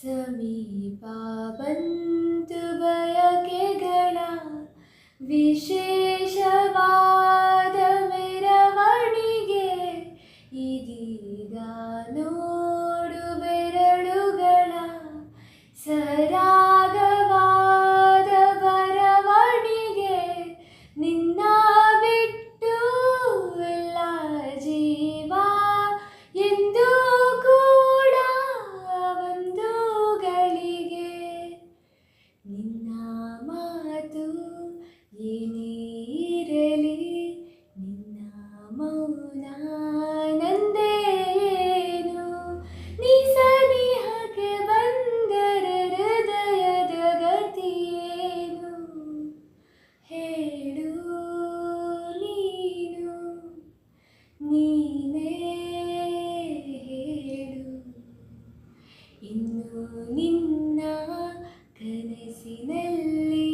ಸಮೀಪ ಬಂತು ಬಯಕೆಗಳ ವಿಶೇಷವಾದ ಮೆರವಣಿಗೆ. ಇದೀಗ ನೋಡು ಬೆರಳುಗಳ ಸರಾಗವಾದ ಬರವಣಿಗೆ. ನಿನ್ನ ಬಿಟ್ಟು ಎಲ್ಲ ಜೀವ ಎಂದು ಕೂಡ ಒಂದು ಗಳಿಗೆ. ನಿನ್ನ ಮಾತು ಏನೇ ಇರಲಿ, ನಿನ್ನ ಮೌನ ನಂದೇನು. ನೀ ಸನಿಹಕ್ಕೆ ಬಂದರೆ ಹೃದಯದ ಗತಿಯೇನು ಹೇಳು ನೀನು, ನೀನೇ ಹೇಳು. ಇನ್ನು ನಿನ್ನ ಕನಸಿನಲ್ಲಿ